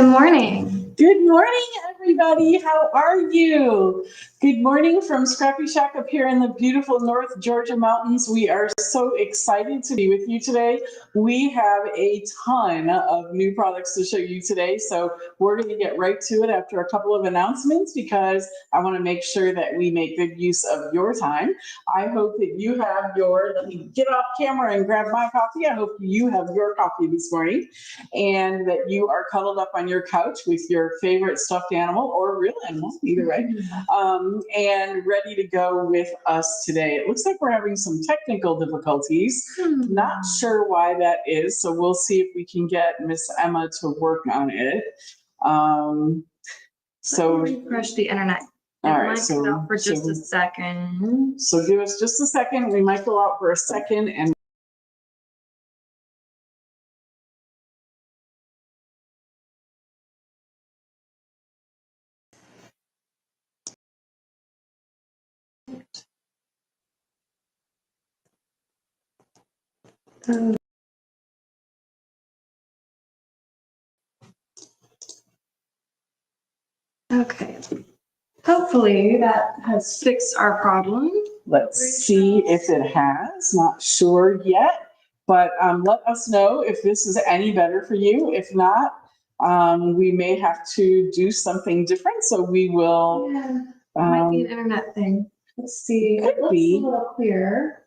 Good morning. Good morning, everybody. How are you? Good morning from ScrappyShak up here in the beautiful North Georgia mountains. We are so excited to be with you today. We have a ton of new products to show you today, so we're going to get right to it after a couple of announcements because I want to make sure that we make good use of your time. I hope that you have let me get off camera and grab my coffee. I hope you have your coffee this morning and that you are cuddled up on your couch with your favorite stuffed animal or real animal, either way, and ready to go with us today. It looks like we're having some technical difficulties. Not sure why that is, so we'll see if we can get Miss Emma to work on it. So refresh the internet. All right, so go out for just a second. So give us just a second. We might go out for a second and okay. Hopefully that has fixed our problem. let's see if it has. Not sure yet, but let us know if this is any better for you. If not, we may have to do something different. So we will. Yeah, it might be an internet thing. Let's see. Could be. A little clearer.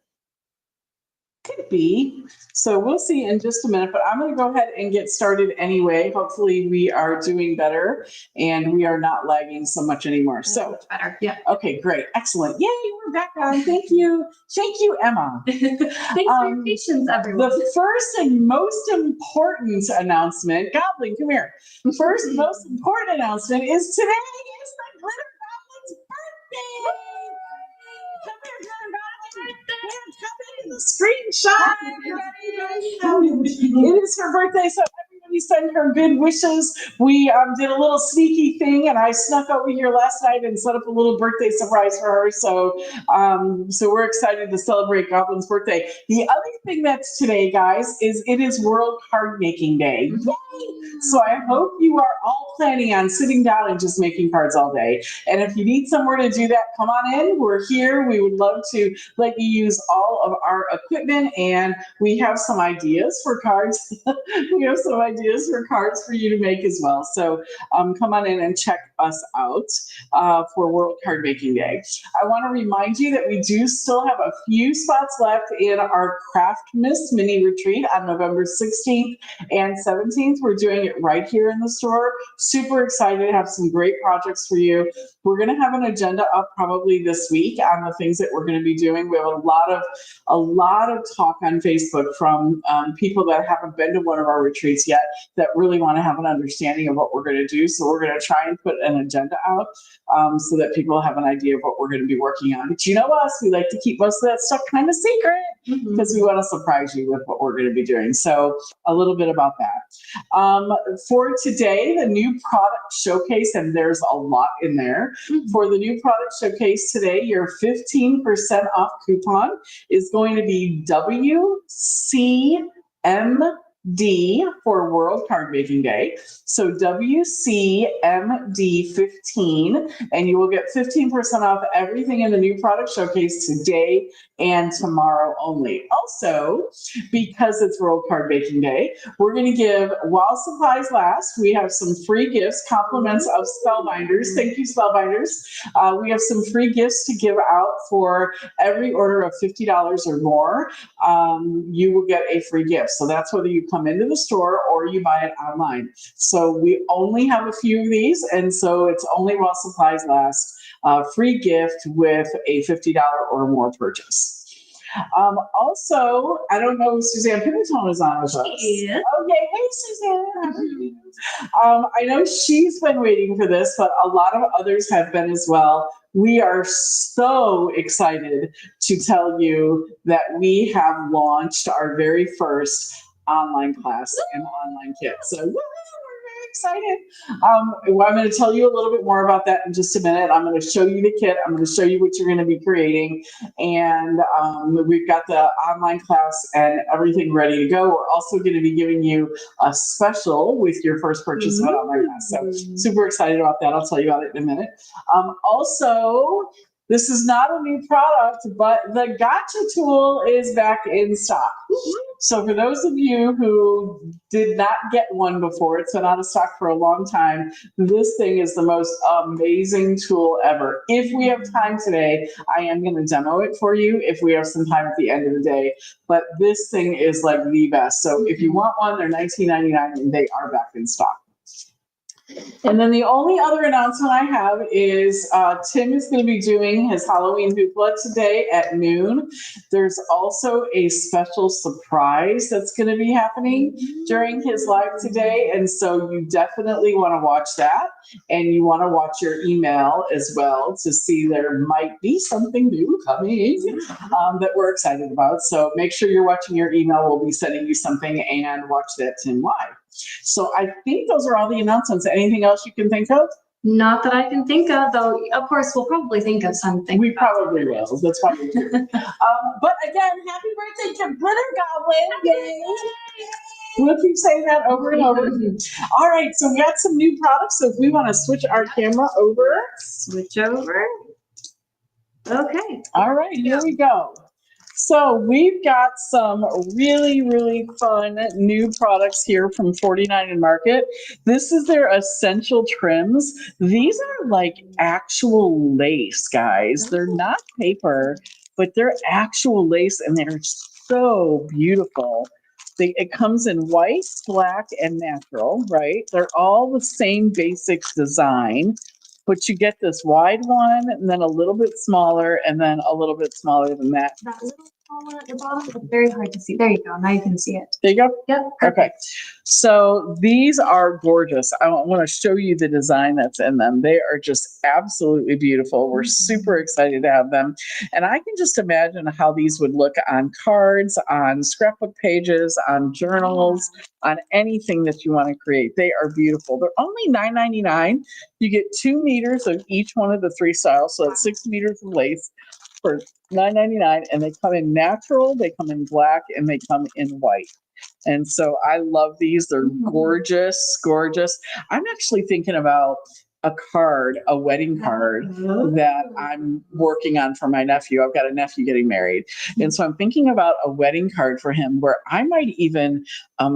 Could be. So we'll see in just a minute, but I'm going to go ahead and get started anyway. Hopefully we are doing better and we are not lagging so much anymore. So much better. Yeah. Okay, great. Excellent. Yay, we're back on. Thank you. Thank you, Emma. Thanks for your patience, everyone. The first and most important announcement, Goblin, come here. The first most important announcement is today is the Glitter Goblin's birthday. Come here, Glitter Goblin. Come in the screenshot. It is her birthday, so everybody send her good wishes. We did a little sneaky thing, and I snuck over here last night and set up a little birthday surprise for her. So we're excited to celebrate Goblin's birthday. The other thing that's today, guys, is it is World Card Making Day. Yay! So I hope you are all planning on sitting down and just making cards all day. And if you need somewhere to do that, come on in. We're here. We would love to let you use all of our equipment, and we have some ideas for cards. We have some ideas for cards for you to make as well. So come on in and check us out for World Card Making Day. I want to remind you that we do still have a few spots left in our Craftmas mini retreat on November 16th and 17th. We're doing it right here in the store. Super excited to have some great projects for you. We're going to have an agenda up probably this week on the things that we're going to be doing. We have a lot of talk on Facebook from people that haven't been to one of our retreats yet that really want to have an understanding of what we're going to do. So we're going to try and put an agenda out so that people have an idea of what we're going to be working on. But you know us, we like to keep most of that stuff kind of secret because we want to surprise you with what we're going to be doing. So a little bit about that. For today, the new product showcase, and there's a lot in there. For the new product showcase today, your 15% off coupon is going to be WCMD for World Card Making Day. So WCMD15, and you will get 15% off everything in the new product showcase today and tomorrow only. Also, because it's World Card Baking Day, we're going to give, while supplies last, we have some free gifts, compliments of Spellbinders. Thank you, Spellbinders. We have some free gifts to give out for every order of $50 or more. You will get a free gift. So that's whether you come into the store or you buy it online. So we only have a few of these, and so it's only while supplies last. Free gift with a $50 or more purchase. Also, I don't know if Suzanne Pimenton is on with us. Yeah. Okay, hey Suzanne, how are you? I know she's been waiting for this, but a lot of others have been as well. We are so excited to tell you that we have launched our very first online class and online kit. So we're very excited. Well, I'm going to tell you a little bit more about that in just a minute. I'm going to show you the kit. I'm going to show you what you're going to be creating. And we've got the online class and everything ready to go. We're also going to be giving you a special with your first purchase of an online class. So super excited about that. I'll tell you about it in a minute. Also, this is not a new product, but the gotcha tool is back in stock. So for those of you who did not get one before, it's been out of stock for a long time. This thing is the most amazing tool ever. If we have time today, I am going to demo it for you if we have some time at the end of the day. But this thing is like the best. So if you want one, they're $19.99 and they are back in stock. And then the only other announcement I have is Tim is going to be doing his Halloween hoopla today at noon. There's also a special surprise that's going to be happening during his live today. And so you definitely want to watch that. And you want to watch your email as well to see there might be something new coming that we're excited about. So make sure you're watching your email. We'll be sending you something and watch that Tim live. So I think those are all the announcements. Anything else you can think of? Not that I can think of, though. Of course, we'll probably think of something. We probably will. That's probably true. But again, happy birthday to Glitter Goblin. Yay! We'll keep saying that over and over. All right, so we got some new products. So if we want to switch our camera over. Switch over. Okay. All right, here we go. So we've got some really, really fun new products here from 49 and Market. This is their essential trims. These are like actual lace, guys. They're not paper, but they're actual lace and they're so beautiful. It comes in white, black, and natural, right? They're all the same basic design. But you get this wide one, and then a little bit smaller, and then a little bit smaller than that. That little smaller at the bottom, it's very hard to see. There you go. Now you can see it. There you go. Yep. Okay. So these are gorgeous. I want to show you the design that's in them. They are just absolutely beautiful. We're super excited to have them. And I can just imagine how these would look on cards, on scrapbook pages, on journals, on anything that you want to create. They are beautiful. They're only $9.99. You get 2 meters of each one of the 3 styles. So that's 6 meters of lace for $9.99. And they come in natural, they come in black, and they come in white. And so I love these. They're gorgeous, gorgeous. I'm actually thinking about a card, a wedding card that I'm working on for my nephew. I've got a nephew getting married. And so I'm thinking about a wedding card for him where I might even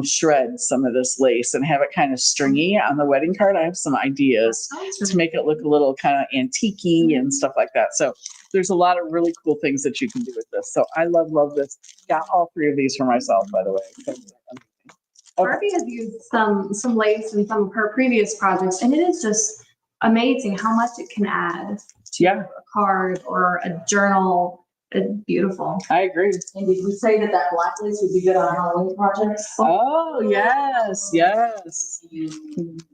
shred some of this lace and have it kind of stringy on the wedding card. I have some ideas to make it look a little kind of antique-y and stuff like that. So there's a lot of really cool things that you can do with this. So I love this. Got all 3 of these for myself, by the way. Barbie has used some lace in some of her previous projects, and it is just amazing how much it can add to a card or a journal. It's beautiful. I agree. And did we say that black lace would be good on Halloween projects? Oh, yes.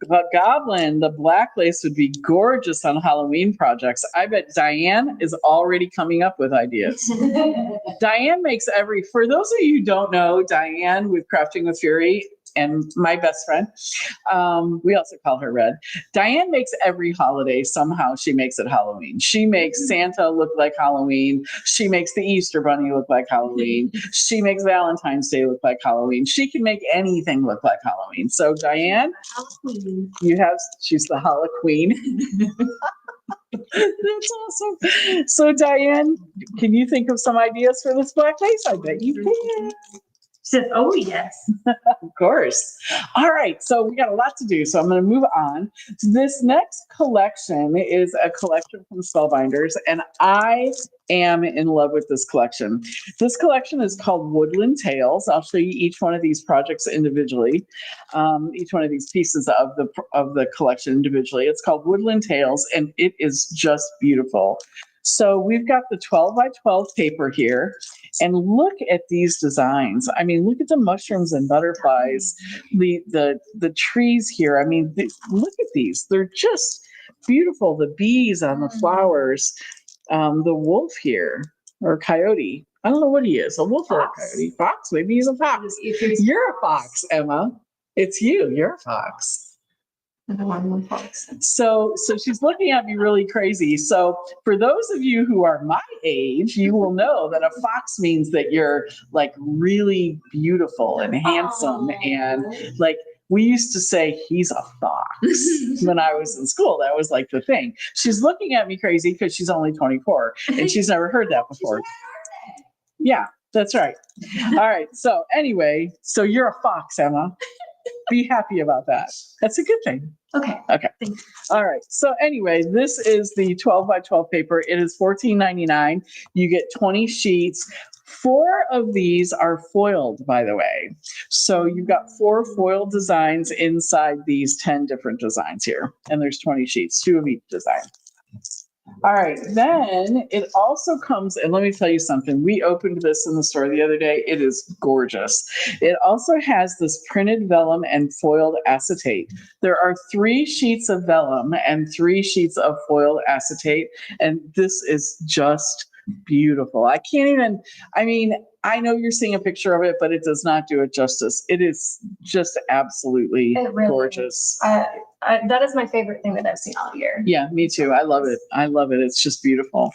But Goblin, the black lace would be gorgeous on Halloween projects. I bet Diane is already coming up with ideas. Diane makes for those of you who don't know, Diane with Crafting with Fury, and my best friend, we also call her Red. Diane makes every holiday somehow. She makes it Halloween. She makes Santa look like Halloween. She makes the Easter Bunny look like Halloween. She makes Valentine's Day look like Halloween. She can make anything look like Halloween. So Diane, she's the Halla Queen. That's awesome. So Diane, can you think of some ideas for this black lace? I bet you can. She says, oh, yes. Of course. All right. So we got a lot to do. So I'm going to move on. This next collection is a collection from Spellbinders, and I am in love with this collection. This collection is called Woodland Tales. I'll show you each one of these projects individually, each one of these pieces of the collection individually. It's called Woodland Tales, and it is just beautiful. So we've got the 12 by 12 paper here, and look at these designs. I mean, look at the mushrooms and butterflies, the trees here. I mean, look at these. They're just beautiful. The bees on the flowers, the wolf here, or coyote. I don't know what he is, a wolf or a coyote. Fox, maybe he's a fox. You're a fox, Emma. It's you. You're a fox. So she's looking at me really crazy. So for those of you who are my age, you will know that a fox means that you're like really beautiful and handsome. And like we used to say, he's a fox when I was in school. That was like the thing. She's looking at me crazy because she's only 24 and she's never heard that before. Yeah, that's right. All right. So anyway, so you're a fox, Emma. Be happy about that. That's a good thing. Okay. Okay. All right. So anyway, this is the 12 by 12 paper. It is $14.99. You get 20 sheets. 4 of these are foiled, by the way. So you've got 4 foiled designs inside these 10 different designs here. And there's 20 sheets, 2 of each design. All right, then it also comes, and let me tell you something. We opened this in the store the other day. It is gorgeous. It also has this printed vellum and foiled acetate. There are 3 sheets of vellum and 3 sheets of foiled acetate, and this is just beautiful. I can't even, I mean, I know you're seeing a picture of it, but it does not do it justice. It is just absolutely gorgeous. That is my favorite thing that I've seen all year. Yeah, me too. I love it. I love it. It's just beautiful.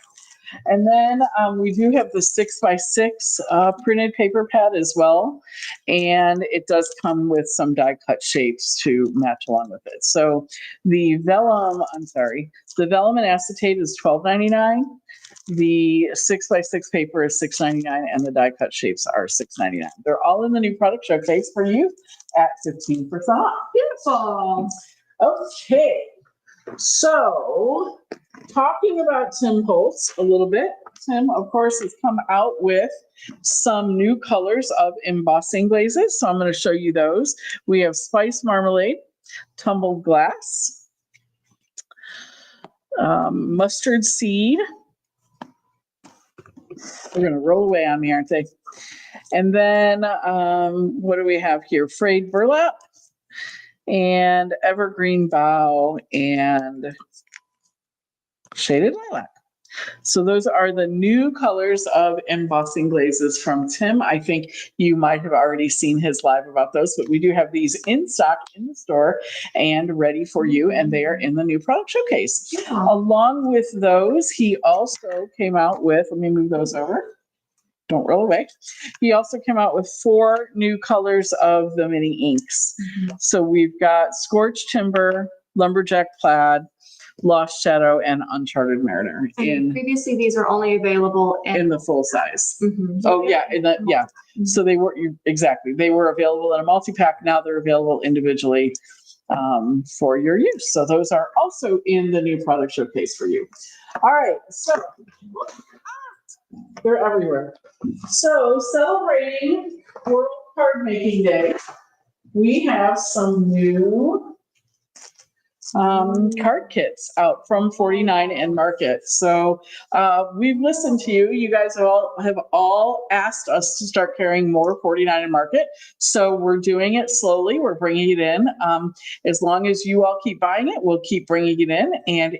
And then we do have the 6x6 printed paper pad as well. And it does come with some die cut shapes to match along with it. So the vellum and acetate is $12.99. The 6x6 paper is $6.99 and the die cut shapes are $6.99. They're all in the new product showcase for you at 15% off. Beautiful. Okay, so talking about Tim Holtz a little bit. Tim, of course, has come out with some new colors of embossing glazes. So I'm going to show you those. We have Spice Marmalade, Tumbled Glass, Mustard Seed. They're going to roll away on me, aren't they? And then what do we have here? Frayed Burlap, and Evergreen Bough, and Shaded Lilac. So those are the new colors of embossing glazes from Tim. I think you might have already seen his live about those, but we do have these in stock in the store and ready for you, and they are in the new product showcase. Yeah. Along with those, he also came out with, let me move those over. Don't roll away. He also came out with 4 new colors of the mini inks. Mm-hmm. So we've got Scorched Timber, Lumberjack Plaid, Lost Shadow, and Uncharted Mariner. Previously, these were only available in the full size. Mm-hmm. Oh yeah, yeah. So they were exactly. They were available in a multi-pack. Now they're available individually for your use. So those are also in the new product showcase for you. All right, so they're everywhere. So celebrating World Card Making Day, we have some new card kits out from 49 and Market. So we've listened to you. You guys have all asked us to start carrying more 49 and Market. So we're doing it slowly. We're bringing it in. As long as you all keep buying it, we'll keep bringing it in. And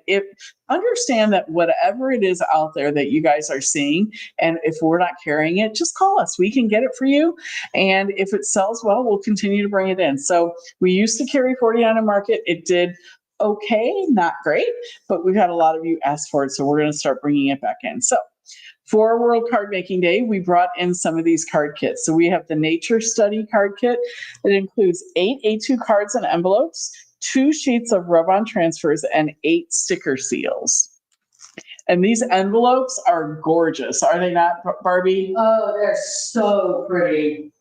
understand that whatever it is out there that you guys are seeing, and if we're not carrying it, just call us. We can get it for you. And if it sells well, we'll continue to bring it in. So we used to carry 49 and Market. It did okay, not great, but we've had a lot of you ask for it, so we're going to start bringing it back in. So for World Card Making Day, we brought in some of these card kits. So we have the Nature Study card kit. It includes 8 A2 cards and envelopes, 2 sheets of rub-on transfers, and 8 sticker seals. And these envelopes are gorgeous, are they not, Barbie? Oh, they're so pretty.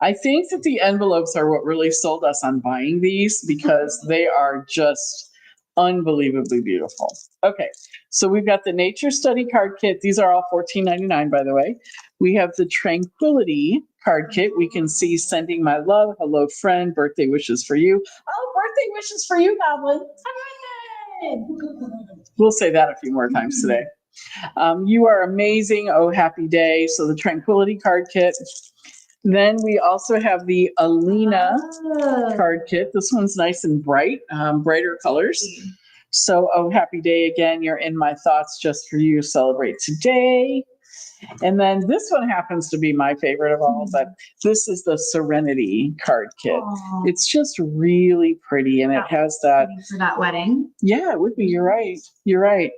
I think that the envelopes are what really sold us on buying these because they are just unbelievably beautiful. Okay, so we've got the Nature Study card kit. These are all $14.99, by the way. We have the Tranquility card kit. We can see Sending My Love, Hello Friend, Birthday Wishes for You. Oh, birthday wishes for you, Goblin. We'll say that a few more times today. You Are Amazing, Oh Happy Day. So the Tranquility card kit. Then we also have the Alina card kit. This one's nice and bright, brighter colors. So, Oh Happy Day again, You're in My Thoughts, Just for You, Celebrate Today. And then this one happens to be my favorite of all, but this is the Serenity card kit. Aw. It's just really pretty, and it has that. Ready for that wedding. Yeah, it would be. You're right. You're right.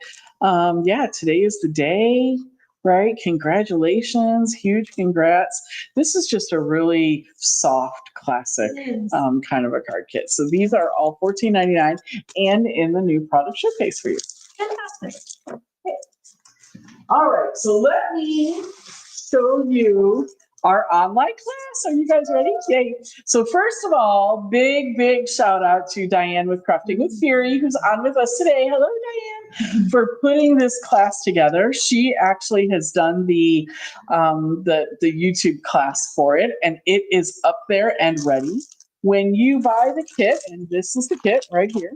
Yeah, today is the day, right? Congratulations. Huge congrats. This is just a really soft, classic It is. kind of a card kit. So these are all $14.99 and in the new product showcase for you. Fantastic. All right, so let me show you our online class. Are you guys ready? Yay. So first of all, big shout out to Diane with Crafting with Fury, who's on with us today. Hello, Diane, for putting this class together. She actually has done the YouTube class for it, and it is up there and ready. When you buy the kit, and this is the kit right here,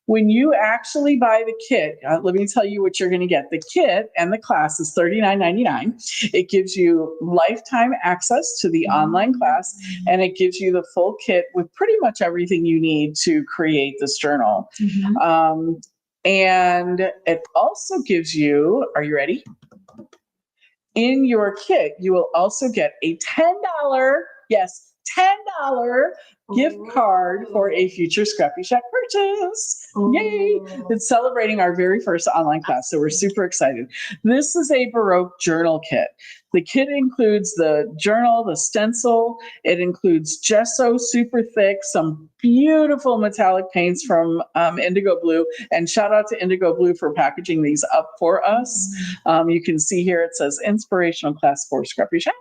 when you actually buy the kit, let me tell you what you're going to get. The kit and the class is $39.99. It gives you lifetime access to the online class, and it gives you the full kit with pretty much everything you need to create this journal. And it also gives you, are you ready? In your kit, you will also get a $10, yes, $10 gift card for a future ScrappyShak purchase. Yay! It's celebrating our very first online class, so we're super excited. This is a Baroque journal kit. The kit includes the journal, the stencil. It includes gesso, super thick, some beautiful metallic paints from Indigo Blue. And shout out to Indigo Blue for packaging these up for us. You can see here it says Inspirational Class for ScrappyShak.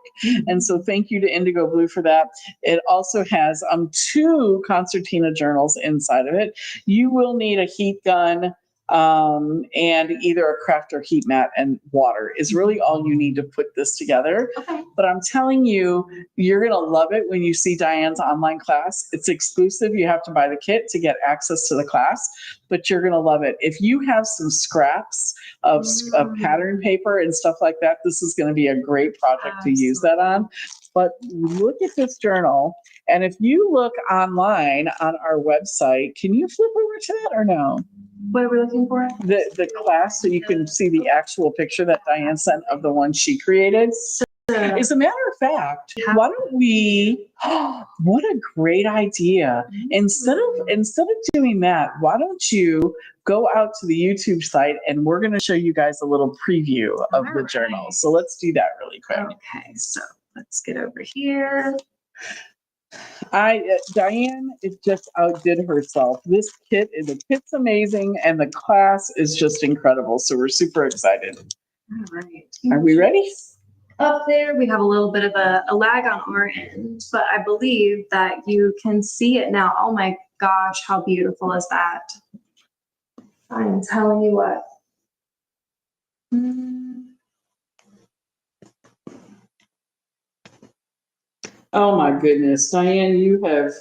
And so thank you to Indigo Blue for that. It also has 2 concertina journals inside of it. You will need a heat gun, and either a craft or heat mat, and water is really all you need to put this together. Okay. But I'm telling you, you're going to love it when you see Diane's online class. It's exclusive. You have to buy the kit to get access to the class, but you're going to love it. If you have some scraps of pattern paper and stuff like that, this is going to be a great project to use that on. But look at this journal. And if you look online on our website, can you flip over to that or no? What are we looking for? The class, so you can see the actual picture that Diane sent of the one she created. As a matter of fact, why don't we, what a great idea. Instead of doing that, why don't you go out to the YouTube site and we're going to show you guys a little preview of the journal. So let's do that really quick. Okay, so let's get over here. Diane is just outdid herself. This kit the kit's amazing, and the class is just incredible. So we're super excited. All right. Are we ready? Up there, we have a little bit of a lag on our end, but I believe that you can see it now. Oh my gosh, how beautiful is that? I'm telling you what. Oh my goodness, Diane, you have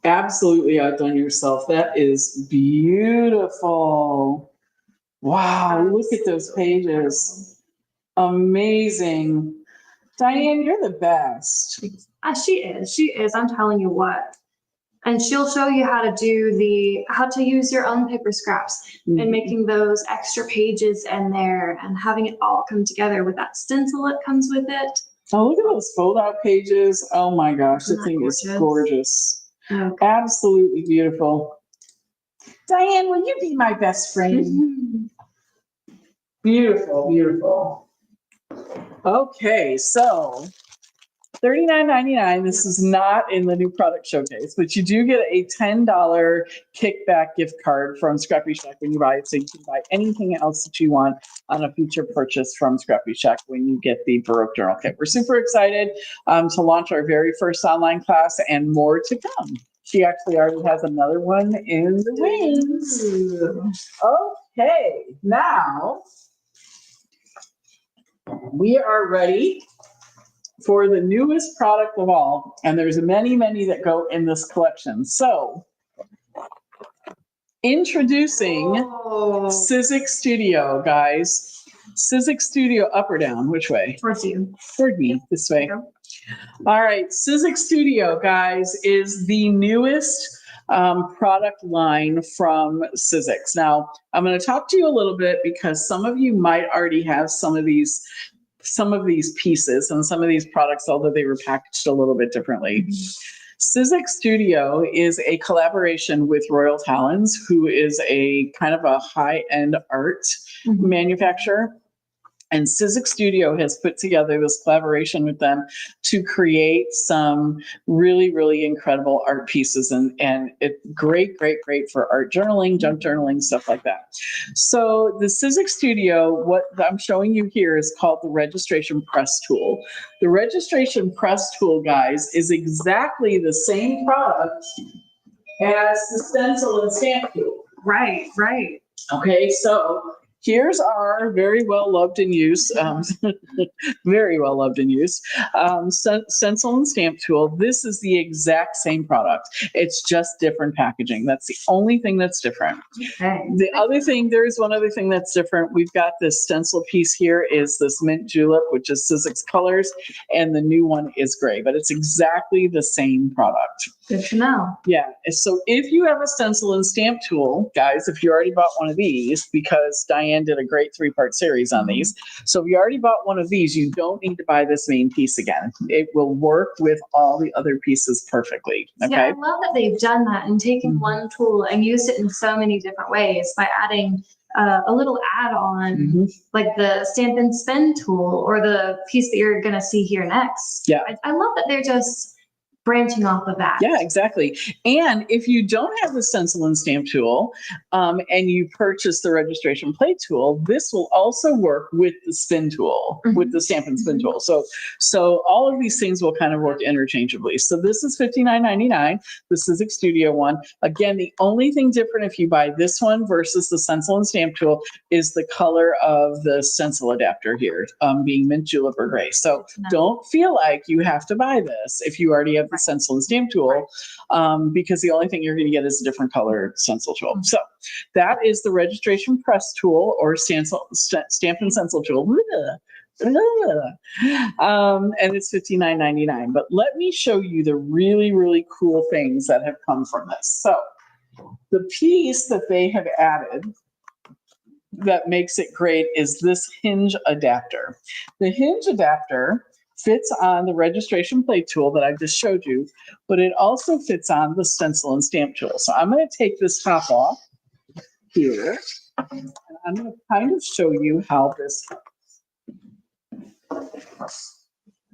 absolutely outdone yourself. That is beautiful. Wow, look at those pages. Amazing. Diane, you're the best. She is. I'm telling you what. And she'll show you how to use your own paper scraps and making those extra pages in there and having it all come together with that stencil that comes with it. Oh, look at those fold-out pages. Oh my gosh, the thing is gorgeous. Okay. Absolutely beautiful. Diane, will you be my best friend? Beautiful, beautiful. Okay, so $39.99. This is not in the new product showcase, but you do get a $10 kickback gift card from ScrappyShak when you buy it. So you can buy anything else that you want on a future purchase from ScrappyShak when you get the Baroque Journal Kit. We're super excited to launch our very first online class, and more to come. She actually already has another one in the wings. Okay, now we are ready for the newest product of all, and there's many that go in this collection. So, introducing Sizzix Studio, guys. Sizzix Studio, up or down? Which way? Towards you. Toward me, this way. All right, Sizzix Studio, guys, is the newest product line from Sizzix. Now, I'm going to talk to you a little bit because some of you might already have some of these some of these pieces and some of these products, although they were packaged a little bit differently. Sizzix Studio is a collaboration with Royal Talons, who is a kind of a high-end art manufacturer. And Sizzix Studio has put together this collaboration with them to create some really, really incredible art pieces, and it's great for art journaling, junk journaling, stuff like that. So the Sizzix Studio, what I'm showing you here is called the registration press tool. The registration press tool, guys, is exactly the same product as the stencil and stamp tool. Right. Okay, so here's our very well loved and used, very well loved and used stencil and stamp tool. This is the exact same product. It's just different packaging. That's the only thing that's different. Okay. The other thing, there is one other thing that's different. We've got this stencil piece here is this mint julep, which is Sizzix colors, and the new one is gray, but it's exactly the same product. Good to know. Yeah. So if you have a stencil and stamp tool, guys, if you already bought one of these, because Diane did a great 3-part series on these. So if you already bought one of these, you don't need to buy this main piece again. It will work with all the other pieces perfectly. Okay. Yeah, I love that they've done that and taken one tool and used it in so many different ways by adding a little add-on, like the stamp and spin tool or the piece that you're going to see here next. Yeah. I love that they're just branching off of that. Yeah, exactly. And if you don't have the stencil and stamp tool, and you purchase the registration plate tool, this will also work with the spin tool, with the stamp and spin tool. So all of these things will kind of work interchangeably. So this is $59.99. This is a Studio one. Again, the only thing different if you buy this one versus the stencil and stamp tool is the color of the stencil adapter here, being mint julep or gray. So don't feel like you have to buy this if you already have the stencil and stamp tool, because the only thing you're going to get is a different color stencil tool. So that is the registration press tool or stamp and stencil tool. And it's $59.99. But let me show you the really, really cool things that have come from this. So the piece that they have added that makes it great is this hinge adapter. The hinge adapter fits on the registration plate tool that I just showed you, but it also fits on the stencil and stamp tool. So I'm going to take this top off here, and I'm going to kind of show you how this works.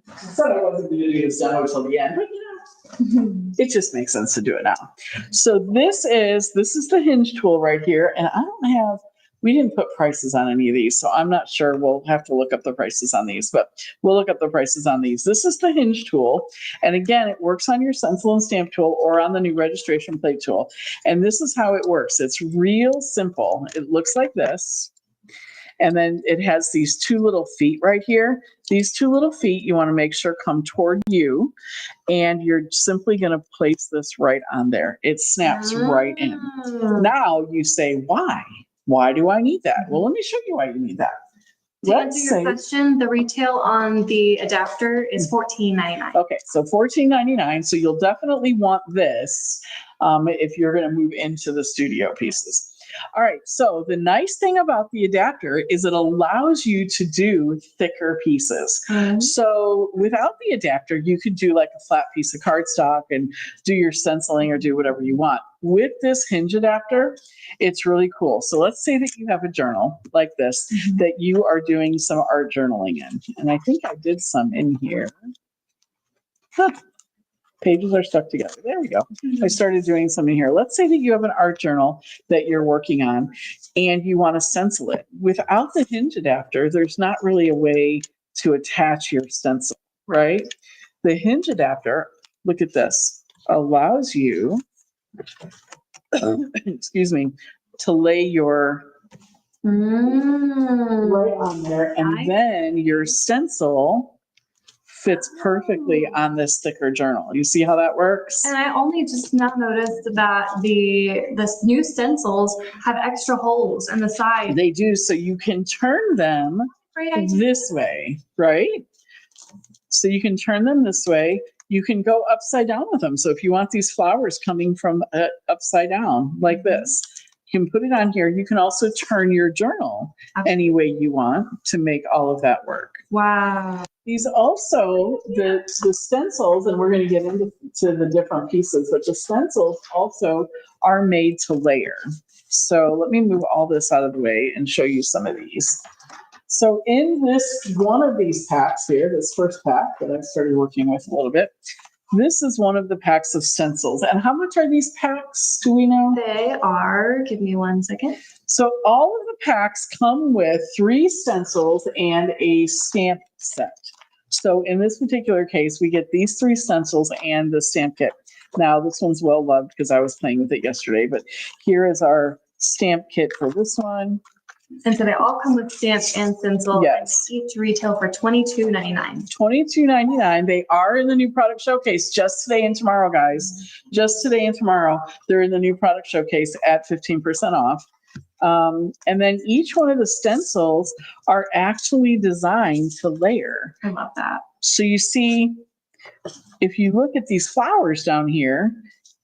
I said I wasn't going to do this demo until the end, but it just makes sense to do it now. So this is the hinge tool right here, and we didn't put prices on any of these, so I'm not sure. We'll have to look up the prices on these, but we'll look up the prices on these. This is the hinge tool. And again, it works on your stencil and stamp tool or on the new registration plate tool. And this is how it works. It's real simple. It looks like this. And then it has these two little feet right here. These two little feet you want to make sure come toward you. And you're simply going to place this right on there. It snaps right in. Now you say, why? Why do I need that? Well, let me show you why you need that. To answer your question, the retail on the adapter is $14.99. Okay, so $14.99. So you'll definitely want this if you're going to move into the studio pieces. All right, so the nice thing about the adapter is it allows you to do thicker pieces. So without the adapter, you could do like a flat piece of cardstock and do your stenciling or do whatever you want. With this hinge adapter, it's really cool. So let's say that you have a journal like this that you are doing some art journaling in. And I think I did some in here. Pages are stuck together. There we go. I started doing something here. Let's say that you have an art journal that you're working on and you want to stencil it. Without the hinge adapter, there's not really a way to attach your stencil, right? The hinge adapter, look at this, allows you, excuse me, to lay your right on there, and then your stencil fits perfectly on this thicker journal. You see how that works? And I only just now noticed that the new stencils have extra holes in the side. They do, so you can turn them this way, right? So you can turn them this way. You can go upside down with them. So if you want these flowers coming from upside down like this, You can put it on here. You can also turn your journal any way you want to make all of that work. Wow. These also, the stencils, and we're going to get into the different pieces, but the stencils also are made to layer. So let me move all this out of the way and show you some of these. So in this one of these packs here, this first pack that I've started working with a little bit, this is one of the packs of stencils. And how much are these packs? Do we know? They are, give me 1 second. So all of the packs come with 3 stencils and a stamp set. So in this particular case, we get these 3 stencils and the stamp kit. Now this one's well loved because I was playing with it yesterday, but here is our stamp kit for this one. And so they all come with stamp and stencil. Yes. And they each retail for $22.99. $22.99. They are in the new product showcase just today and tomorrow, guys. Just today and tomorrow, they're in the new product showcase at 15% off. And then each one of the stencils are actually designed to layer. I love that. So you see, if you look at these flowers down here,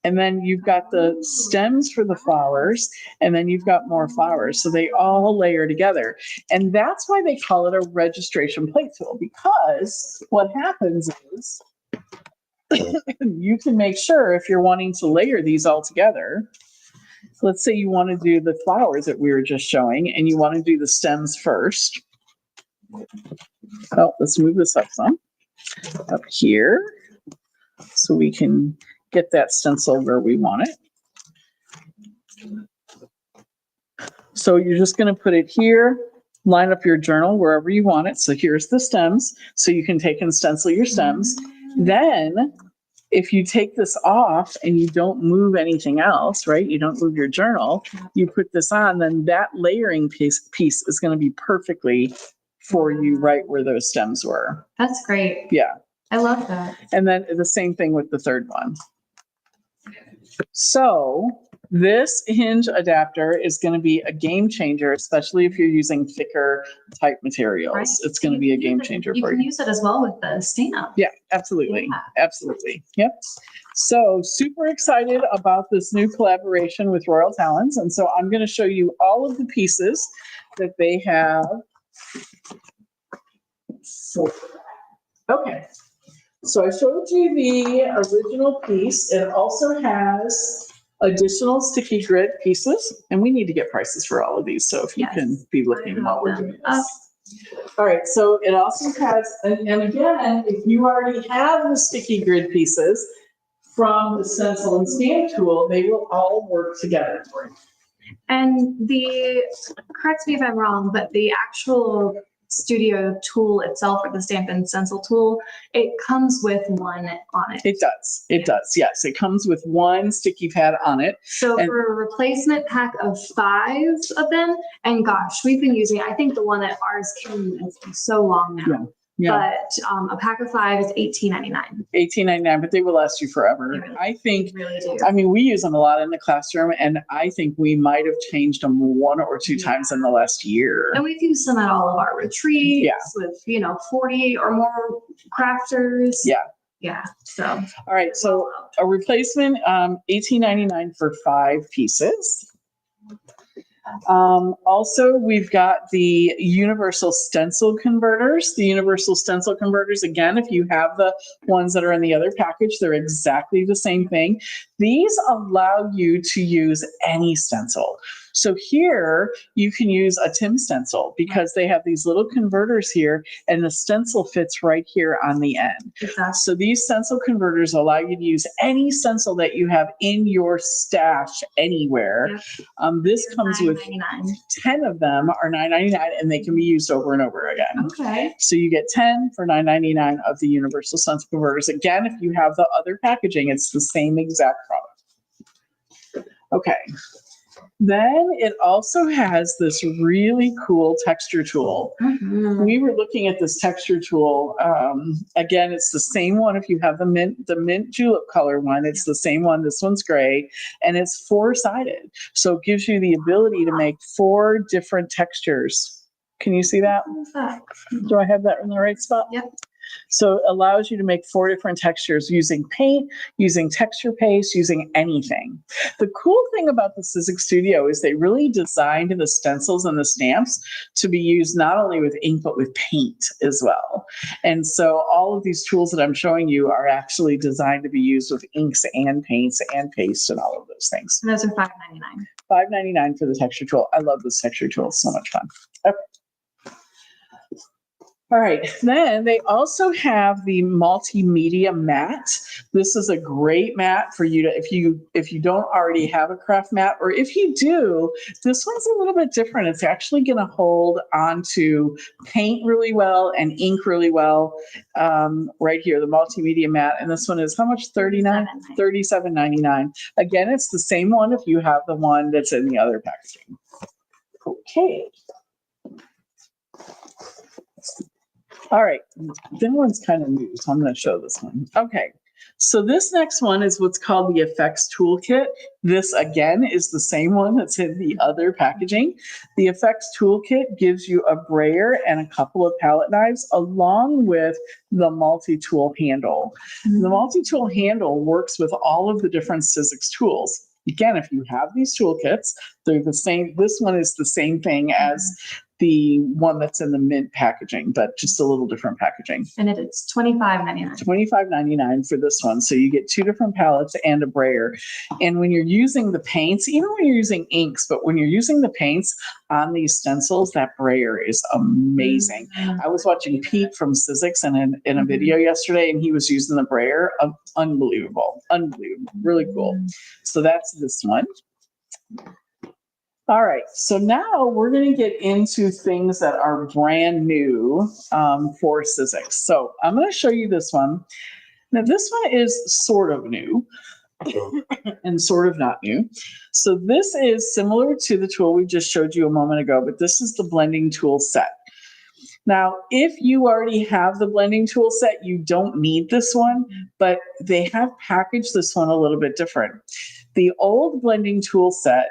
and then you've got the stems for the flowers, and then you've got more flowers. So they all layer together. And that's why they call it a registration plate tool, because what happens is you can make sure if you're wanting to layer these all together, let's say you want to do the flowers that we were just showing, and you want to do the stems first. Oh, let's move this up some, up here, so we can get that stencil where we want it. So you're just going to put it here, line up your journal wherever you want it. So here's the stems, so you can take and stencil your stems. Then if you take this off and you don't move anything else, right? You don't move your journal, you put this on, then that layering piece is going to be perfectly for you right where those stems were. That's great. Yeah. I love that. And then the same thing with the third one. So this hinge adapter is going to be a game changer, especially if you're using thicker type materials. Right. It's going to be a game changer You for can you. use it as well with the stamp. Yeah, absolutely. Yeah. Absolutely. Yep. So super excited about this new collaboration with Royal Talons. And so I'm going to show you all of the pieces that they have. Okay. So I showed you the original piece. It also has additional sticky grid pieces, and we need to get prices for all of these. So if you Yes. can be looking while we're doing this. All right, so it also has, and again, if you already have the sticky grid pieces from the stencil and stamp tool, they will all work together for you. And correct me if I'm wrong, but the actual studio tool itself, or the stamp and stencil tool, it comes with one on it. It does. It does. Yes, it comes with one sticky pad on it. So for a replacement pack of 5 of them, and gosh, we've been using, I think the one that ours came with for so long now. Yeah. But a pack of 5 is $18.99. $18.99, but they will last you forever. They really- I think, They really do. I mean, we use them a lot in the classroom, and I think we might have changed them 1 or 2 times in the last year. And we've used them at all of our retreats with, 40 or more crafters. Yeah. Yeah. So. All right. So a replacement, $18.99 for 5 pieces. Also, we've got the universal stencil converters. The universal stencil converters, again, if you have the ones that are in the other package, they're exactly the same thing. These allow you to use any stencil. So here you can use a Tim stencil because they have these little converters here, and the stencil fits right here on the end. Exactly. So these stencil converters allow you to use any stencil that you have in your stash anywhere. Yep. This comes with $9.99. 10 of them are $9.99, and they can be used over and over again. Okay. So you get 10 for $9.99 of the universal stencil converters. Again, if you have the other packaging, it's the same exact product. Okay. Then it also has this really cool texture tool. Mm-hmm. We were looking at this texture tool. Again, it's the same one. If you have the mint julep color one, it's the same one. This one's gray, and it's 4-sided. So it gives you the ability to make 4 different textures. Can you see that? What is that? Do I have that in the right spot? Yep. So it allows you to make 4 different textures using paint, using texture paste, using anything. The cool thing about the Sizzix Studio is they really designed the stencils and the stamps to be used not only with ink, but with paint as well. And so all of these tools that I'm showing you are actually designed to be used with inks and paints and paste and all of those things. And those are $5.99. $5.99 for the texture tool. I love this texture tool. It's so much fun. Okay. All right, then they also have the multimedia mat. This is a great mat for you to, if you don't already have a craft mat, or if you do, this one's a little bit different. It's actually gonna hold onto paint really well and ink really well. Right here, the multimedia mat, and this one is how much? $37.99. Again, it's the same one if you have the one that's in the other packaging. Okay. All right, that one's kind of new, so I'm going to show this one. Okay, so this next one is what's called the Effects Toolkit. This, again, is the same one that's in the other packaging. The Effects Toolkit gives you a brayer and a couple of palette knives, along with the multi-tool handle. The multi-tool handle works with all of the different Sizzix tools. Again, if you have these toolkits, they're the same. This one is the same thing as the one that's in the mint packaging, but just a little different packaging. And it's $25.99. $25.99 for this one. So you get 2 different palettes and a brayer. And when you're using the paints, even when you're using inks, but when you're using the paints on these stencils, that brayer is amazing. I was watching Pete from Sizzix in a video yesterday, and he was using the brayer. Unbelievable, really cool. So that's this one. All right, so now we're going to get into things that are brand new for Sizzix. So I'm going to show you this one. Now this one is sort of new and sort of not new. So this is similar to the tool we just showed you a moment ago, but this is the blending tool set. Now, if you already have the blending tool set, you don't need this one, but they have packaged this one a little bit different. The old blending tool set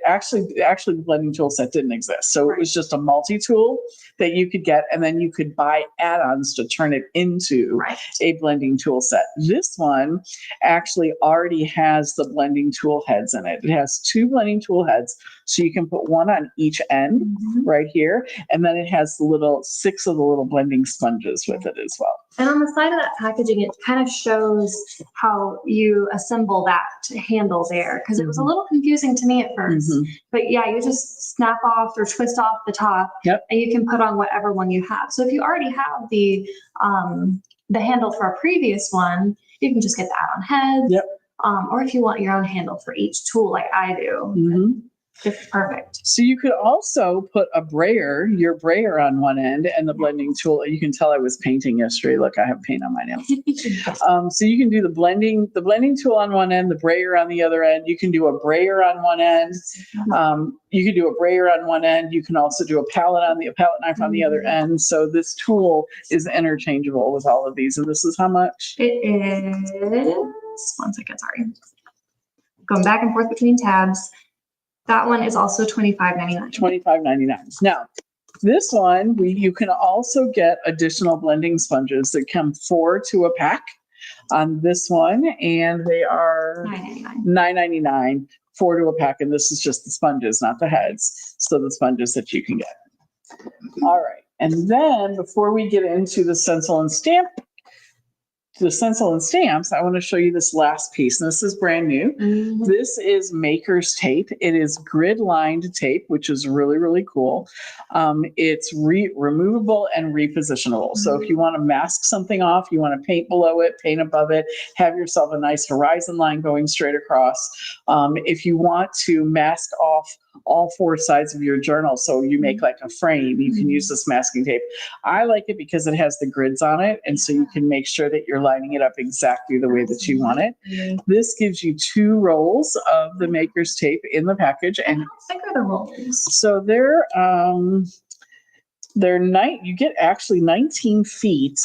actually the blending tool set didn't exist. So it was just a multi-tool that you could get, and then you could buy add-ons to turn it into a blending tool set. This one actually already has the blending tool heads in it. It has 2 blending tool heads, so you can put one on each end right here, and then it has the little 6 of the little blending sponges with it as well. And on the side of that packaging, it kind of shows how you assemble that handle there, because it was a little confusing to me at first. But yeah, you just snap off or twist off the top, and you can put on whatever one you have. So if you already have the handle for a previous one, you can just get the add-on heads. Or if you want your own handle for each tool, like I do. It's perfect. So you could also put your brayer on one end and the blending tool. You can tell I was painting yesterday. Look, I have paint on my nails. So you can do the blending tool on one end, the brayer on the other end. You can do a brayer on one end. You can do a brayer on one end. You can also do a palette knife on the other end. So this tool is interchangeable with all of these. And this is how much? It is, 1 second, sorry. Going back and forth between tabs. That one is also $25.99. $25.99. Now, this one, you can also get additional blending sponges that come 4 to a pack on this one, and they are $9.99, 4 to a pack, and this is just the sponges, not the heads. So the sponges that you can get. All right, and then before we get into the stencil and stamps, I want to show you this last piece. And this is brand new. This is Maker's Tape. It is grid-lined tape, which is really, really cool. It's removable and repositionable. So if you want to mask something off, you want to paint below it, paint above it, have yourself a nice horizon line going straight across. If you want to mask off all 4 sides of your journal, so you make like a frame, you can use this masking tape. I like it because it has the grids on it, and so you can make sure that you're lining it up exactly the way that you want it. This gives you 2 rolls of the Maker's Tape in the package, and how thick are the rolls? So you get actually 19 feet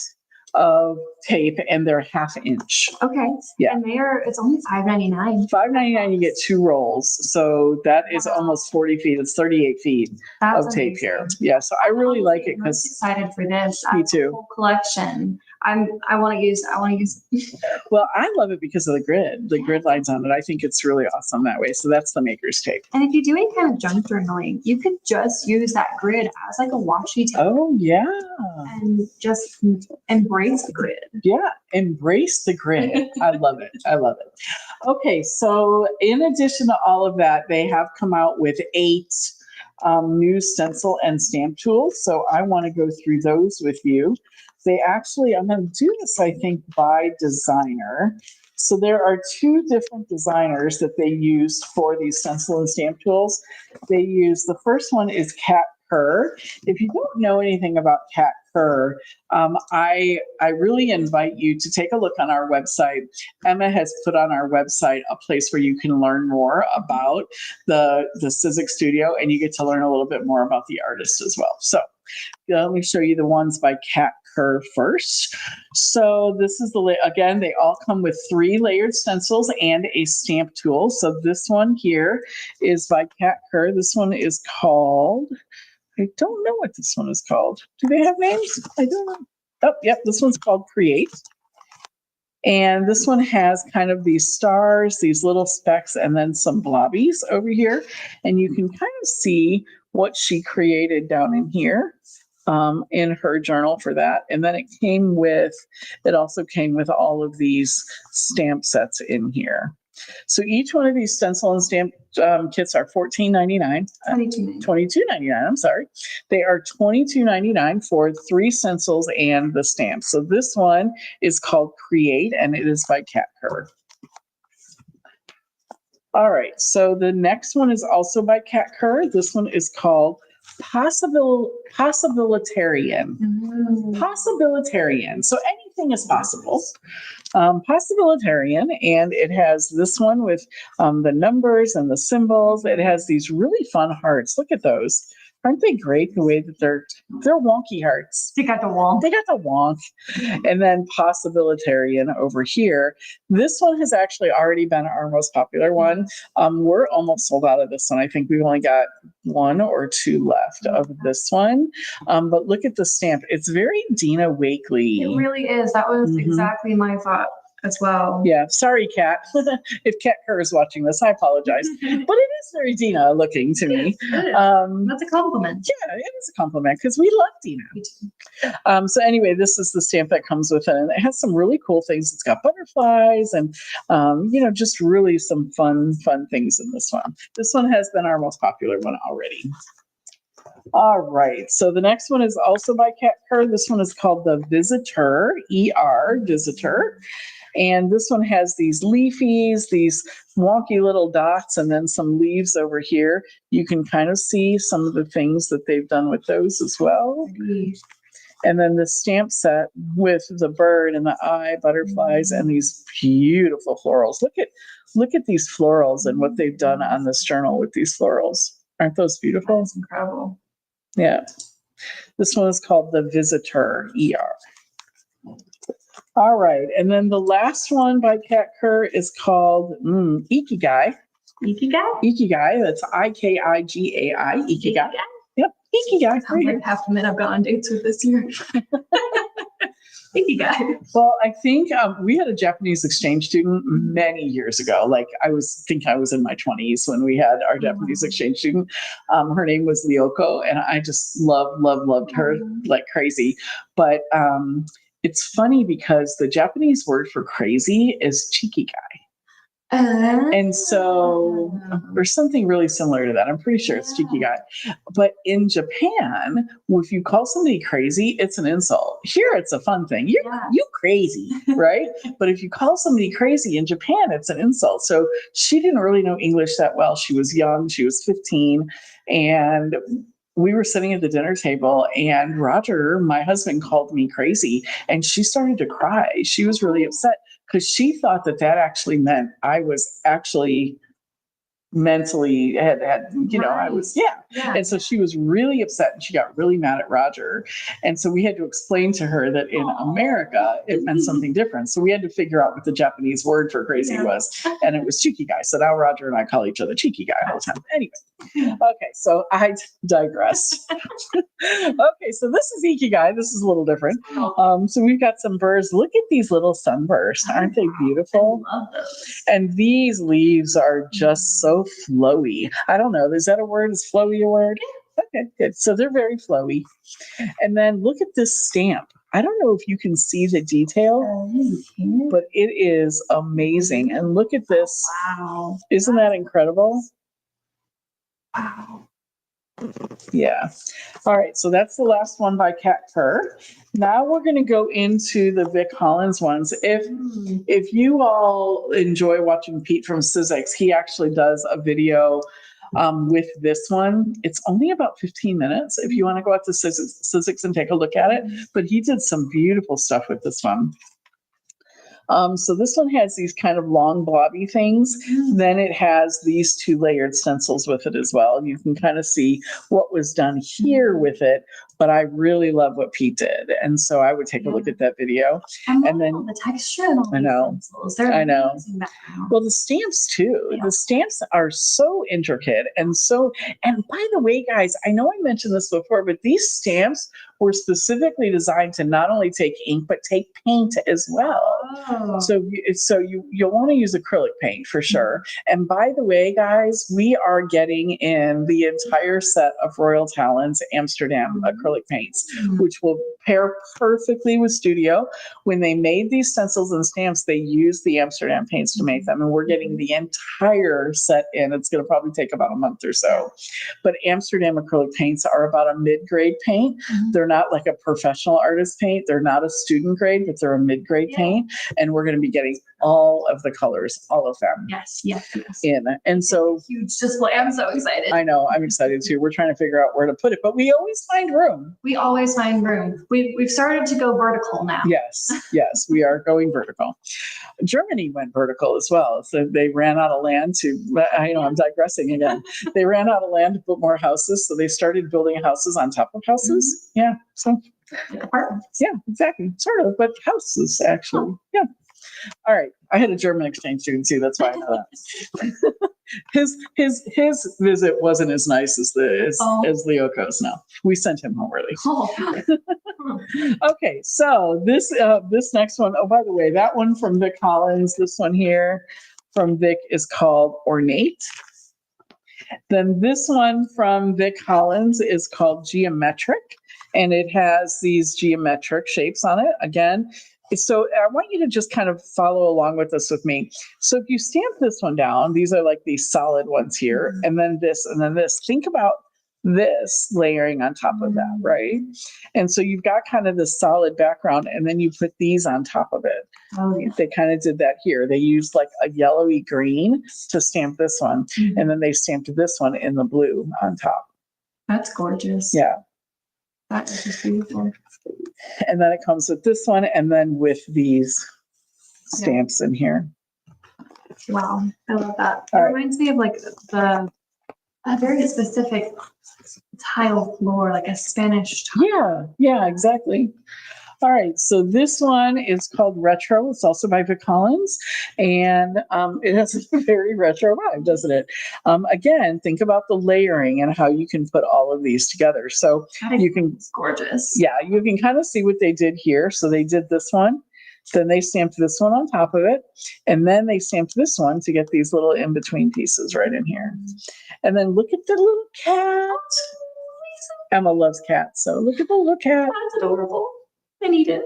of tape, and they're 1/2 inch. Okay. Yeah. And it's only $5.99. $5.99, you get 2 rolls. So that is almost 40 feet. It's 38 feet That's of tape amazing. here. Yeah. So I really like it I'm because excited for this. Me I have a too. whole collection. I want to use it. well, I love it because of the grid lines on it. I think it's really awesome that way. So that's the maker's tape. And if you do any kind of junk journaling, you could just use that grid as like a washi tape Oh yeah. and just embrace the grid. Yeah, embrace the grid. I love it. I love it. Okay, so in addition to all of that, they have come out with 8 new stencil and stamp tools. So I want to go through those with you. I'm going to do this, I think, by designer. So there are 2 different designers that they used for these stencil and stamp tools. The first one is Cat Kerr. If you don't know anything about Cat Kerr, I really invite you to take a look on our website. Emma has put on our website a place where you can learn more about the Sizzix Studio, and you get to learn a little bit more about the artist as well. So let me show you the ones by Cat Kerr first. So this is again, they all come with 3 layered stencils and a stamp tool. So this one here is by Cat Kerr. This one is called, I don't know what this one is called. Do they have names? I don't know. Oh, yep, this one's called Create. And this one has kind of these stars, these little specks, and then some blobbies over here. And you can kind of see what she created down in here in her journal for that. And then it also came with all of these stamp sets in here. So each one of these stencil and stamp kits are $14.99. $22.99. I'm sorry. They are $22.99 for 3 stencils and the stamps. So this one is called Create, and it is by Cat Kerr. All right. So the next one is also by Cat Kerr. This one is called Possibilitarian. Possibilitarian. So anything is possible. Possibilitarian, and it has this one with the numbers and the symbols. It has these really fun hearts. Look at those. Aren't they great the way that they're wonky hearts? They got the wonk. They got the wonk. And then Possibilitarian over here. This one has actually already been our most popular one. We're almost sold out of this one. I think we've only got 1 or 2 left of this one. But look at the stamp. It's very Dina Wakely. It really is. That was exactly my thought as well. Yeah, sorry, Kat. If Cat Kerr is watching this, I apologize. But it is very Dina looking to me. That's a compliment. Yeah, it is a compliment because we love Dina. So anyway, this is the stamp that comes with it, and it has some really cool things. It's got butterflies and just really some fun things in this one. This one has been our most popular one already. All right, so the next one is also by Cat Kerr. This one is called the Visitor, ER, Visitor. And this one has these leafies, these wonky little dots, and then some leaves over here. You can kind of see some of the things that they've done with those as well. And then the stamp set with the bird and the eye, butterflies, and these beautiful florals. Look at these florals and what they've done on this journal with these florals. Aren't those beautiful? That's incredible. Yeah. This one is called the Visitor, ER. All right. And then the last one by Cat Kerr is called Ikigai. Ikigai? Ikigai. That's Ikigai. Ikigai. Yep. Ikigai. Sounds like half the men I've gone on dates with this year. Ikigai. Well, I think we had a Japanese exchange student many years ago. Like I was in my 20s when we had our Japanese exchange student. Her name was Lyoko, and I just loved her like crazy. But it's funny because the Japanese word for crazy is chikigai. And so, or something really similar to that. I'm pretty sure it's chikigai. But in Japan, if you call somebody crazy, it's an insult. Here, it's a fun thing. You crazy, right? But if you call somebody crazy in Japan, it's an insult. So she didn't really know English that well. She was young. She was 15. And we were sitting at the dinner table, and Roger, my husband, called me crazy, and she started to cry. She was really upset because she thought that actually meant I was actually mentally had, you know, I was, yeah. Yeah. And so she was really upset and she got really mad at Roger. And so we had to explain to her that in America, it meant something different. So we had to figure out what the Japanese word for crazy was. And it was cheeky guy. So now Roger and I call each other cheeky guy all the time. Anyway. Okay. So I digressed. Okay. So this is Ikigai. This is a little different. So we've got some birds. Look at these little sunbursts. Aren't they beautiful? I love those. And these leaves are just so flowy. I don't know. Is that a word? Is flowy a word? Okay, good. So they're very flowy. And then look at this stamp. I don't know if you can see the detail, but it is amazing. And look at this. Wow. Isn't that incredible? Wow. Yeah. All right. So that's the last one by Cat Purr. Now we're going to go into the Vic Hollins ones. If you all enjoy watching Pete from Sizzix, he actually does a video with this one. It's only about 15 minutes if you want to go out to Sizzix and take a look at it. But he did some beautiful stuff with this one. So this one has these kind of long blobby things. Then it has these 2 layered stencils with it as well. You can kind of see what was done here with it, but I really love what Pete did. And so I would take a look at that video. And then the texture and all I know. these stencils. They're I know. amazing background. Well, the stamps too. Yeah. The stamps are so intricate and by the way, guys, I know I mentioned this before, but these stamps were specifically designed to not only take ink, but take paint as well. Oh. So you'll want to use acrylic paint for sure. And by the way, guys, we are getting in the entire set of Royal Talens Amsterdam acrylic paints, which will pair perfectly with Studio. When they made these stencils and stamps, they used the Amsterdam paints to make them. And we're getting the entire set in. It's going to probably take about a month or so. But Amsterdam acrylic paints are about a mid-grade paint. They're not like a professional artist paint. They're not a student grade, but they're a mid-grade paint. And we're going to be getting all of the colors, all of them. Yes. In. And so huge display. I'm so excited. I know, I'm excited too. We're trying to figure out where to put it, but we always find room. We always find room. We've started to go vertical now. Yes, we are going vertical. Germany went vertical as well. So they ran out of land I'm digressing again. They ran out of land to put more houses. So they started building houses on top of houses. Yeah. So Like apartments. yeah, exactly. Sort of, but houses actually. Yeah. All right. I had a German exchange student too. That's why I know that. His visit wasn't as nice as Leoko's. No, we sent him home early. Oh. Okay, so this next one. Oh, by the way, that one from Vic Hollins. This one here from Vic is called Ornate. Then this one from Vic Hollins is called Geometric, and it has these geometric shapes on it. Again, so I want you to just kind of follow along with this with me. So if you stamp this one down, these are like these solid ones here, and then this, and then this. Think about this layering on top of that, right? And so you've got kind of this solid background, and then you put these on top of it. Oh, yeah. They kind of did that here. They used like a yellowy green to stamp this one, and then they stamped this one in the blue on top. That's gorgeous. Yeah. That is just beautiful. And then it comes with this one, and then with these stamps in here. Wow, I love that. It All right. reminds me of like a very specific tile floor, like a Spanish tile. Yeah, exactly. All right, so this one is called Retro. It's also by Vic Hollins, and it has a very retro vibe, doesn't it? Again, think about the layering and how you can put all of these together. So you can, It's gorgeous. yeah, you can kind of see what they did here. So they did this one, then they stamped this one on top of it, and then they stamped this one to get these little in-between pieces right in here. And then look at the little cat. Emma loves cats, so look at the little cat. That's adorable. I need it.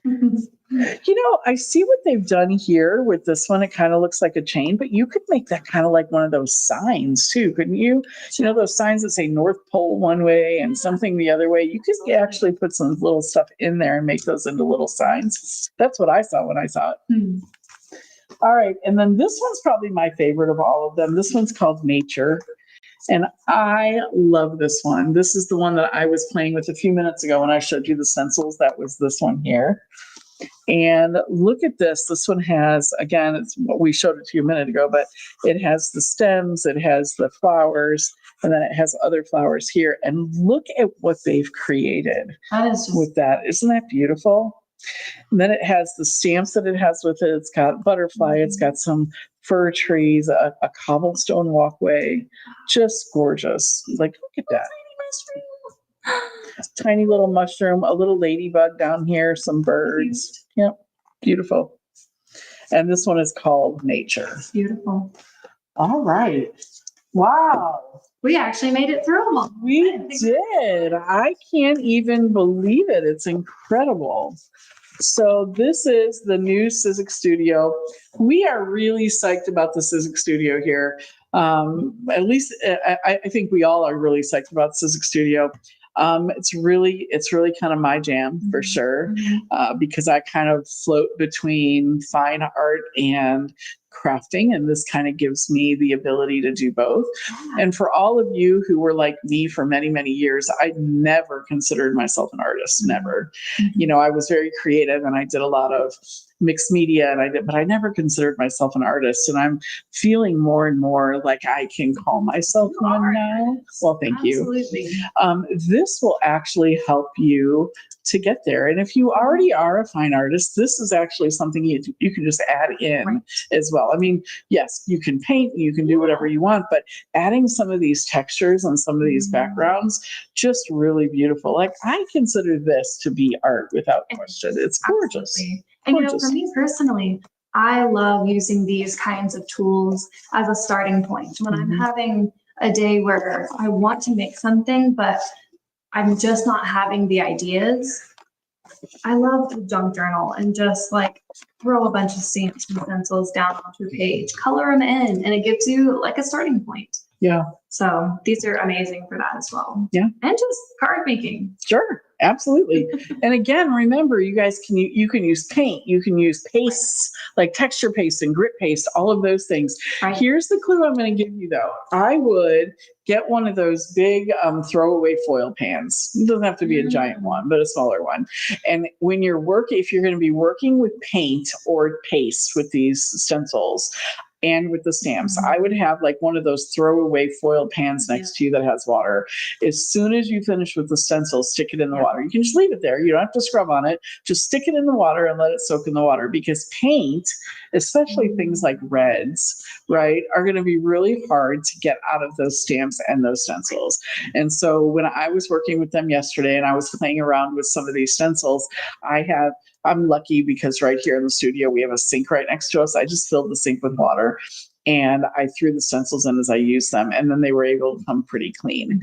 You know, I see what they've done here with this one. It kind of looks like a chain, but you could make that kind of like one of those signs too, couldn't you? You know, those signs that say North Pole one way and something the other way. You could actually put some little stuff in there and make those into little signs. That's what I saw when I saw it. All right. And then this one's probably my favorite of all of them. This one's called Nature. And I love this one. This is the one that I was playing with a few minutes ago when I showed you the stencils. That was this one here. And look at this. This one has, again, it's what we showed it to you a minute ago, but it has the stems, it has the flowers, and then it has other flowers here. And look at what they've created with that. Isn't that beautiful? And then it has the stamps that it has with it. It's got butterfly, it's got some fir trees, a cobblestone walkway. Just gorgeous. Like, look at that. Tiny little mushroom, a little ladybug down here, some birds. Yep, beautiful. And this one is called Nature. Beautiful. All right. Wow. We actually made it through them all. We did. I can't even believe it. It's incredible. So this is the new Sizzix Studio. We are really psyched about the Sizzix Studio here. At least I think we all are really psyched about Sizzix Studio. It's really kind of my jam for sure, because I kind of float between fine art and crafting, and this kind of gives me the ability to do both. And for all of you who were like me for many, many years, I never considered myself an artist, never. You know, I was very creative and I did a lot of mixed media but I never considered myself an artist. And I'm feeling more and more like I can call myself one now. Well, thank you. Absolutely. This will actually help you to get there. And if you already are a fine artist, this is actually something you can just add in as well. I mean, yes, you can paint, you can do whatever you want, but adding some of these textures and some of these backgrounds, just really beautiful. Like, I consider this to be art without question. It's gorgeous. Absolutely. And you know, for me personally, I love using these kinds of tools as a starting point. When I'm having a day where I want to make something, but I'm just not having the ideas, I love to junk journal and just like throw a bunch of stamps and pencils down onto a page, color them in, and it gives you like a starting point. Yeah. So these are amazing for that as well. Yeah. And just card making. Sure. Absolutely. And again, remember, you guys you can use paint, you can use pastes, like texture paste and grit paste, all of those things. Right. Here's the clue I'm going to give you though. I would get one of those big throwaway foil pans. It doesn't have to be a giant one, but a smaller one. And when you're if you're going to be working with paint or paste with these stencils, and with the stamps, I would have like one of those throwaway foil pans next to you that has water. As soon as you finish with the stencil, stick it in the water. You can just leave it there. You don't have to scrub on it. Just stick it in the water and let it soak in the water, because paint, especially things like reds, right, are going to be really hard to get out of those stamps and those stencils. And so when I was working with them yesterday and I was playing around with some of these stencils, I'm lucky because right here in the studio, we have a sink right next to us. I just filled the sink with water and I threw the stencils in as I used them, and then they were able to come pretty clean.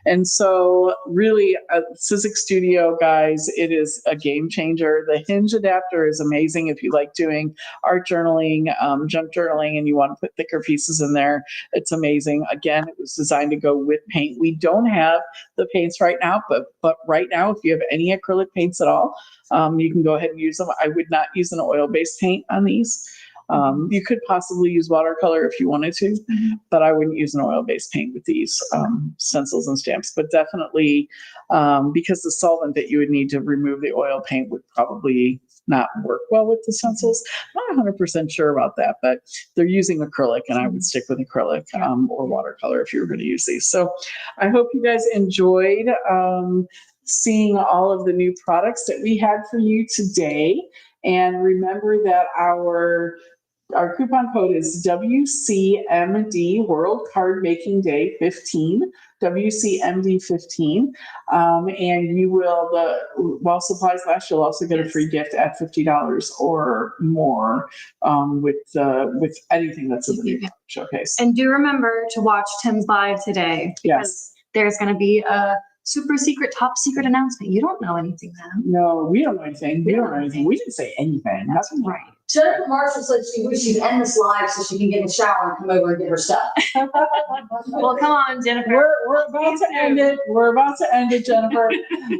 And so really, Sizzix Studio, guys, it is a game changer. The hinge adapter is amazing if you like doing art journaling, junk journaling, and you want to put thicker pieces in there. It's amazing. Again, it was designed to go with paint. We don't have the paints right now, but right now, if you have any acrylic paints at all, you can go ahead and use them. I would not use an oil-based paint on these. You could possibly use watercolor if you wanted to, but I wouldn't use an oil-based paint with these stencils and stamps. But definitely, because the solvent that you would need to remove the oil paint would probably not work well with the stencils. I'm not 100% sure about that, but they're using acrylic, and I would stick with acrylic or watercolor if you were going to use these. So I hope you guys enjoyed seeing all of the new products that we had for you today. And remember that our coupon code is WCMD, World Card Making Day 15, WCMD 15. And you will, while supplies last, you'll also get a free gift at $50 or more with anything that's in the new showcase. And do remember to watch Tim's live today. Yes. There's going to be a super secret, top secret announcement. You don't know anything then. No, we don't know anything. We don't know anything. We didn't say anything. That's right. Jennifer Marshall said she wished she'd end this live so she can get in the shower and come over and get her stuff. Well, come on, Jennifer. We're about to end it. We're about to end it, Jennifer.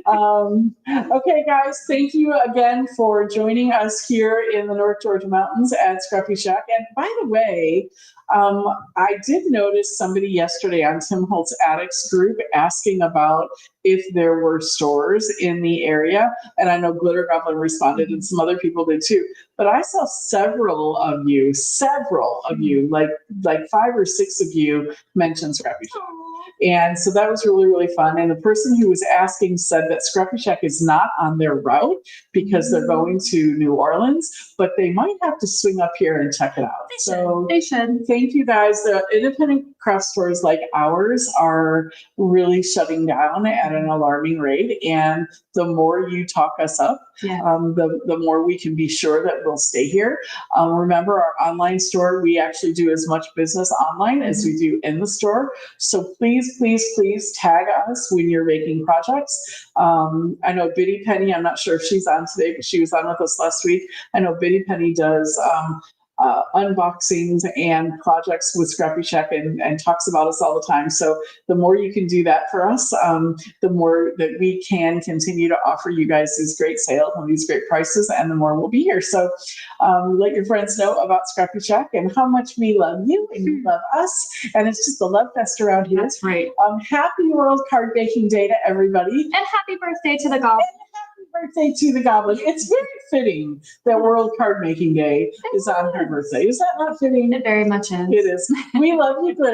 Okay, guys, thank you again for joining us here in the North Georgia Mountains at ScrappyShak. And by the way, I did notice somebody yesterday on Tim Holtz Addicts group asking about if there were stores in the area. And I know Glitter Goblin responded and some other people did too. But I saw several of you, like 5 or 6 of you mentioned ScrappyShak. And so that was really, really fun. And the person who was asking said that ScrappyShak is not on their route because they're going to New Orleans, but they might have to swing up here and check it out. They should. Thank you guys. The independent craft stores like ours are really shutting down at an alarming rate. And the more you talk us up, the more we can be sure that we'll stay here. Remember our online store, we actually do as much business online as we do in the store. So please, please, please tag us when you're making projects. I know Biddy Penny, I'm not sure if she's on today, but she was on with us last week. I know Biddy Penny does unboxings and projects with ScrappyShak and talks about us all the time. So the more you can do that for us, the more that we can continue to offer you guys these great sales and these great prices, and the more we'll be here. So let your friends know about ScrappyShak and how much we love you and you love us. And it's just a love fest around here. That's right. Happy World Card Baking Day to everybody. And happy birthday to the Goblin. Birthday to the Goblin. It's very fitting that World Card Making Day is on her birthday. Is that not fitting? It very much is. It is. We love you, Glitter.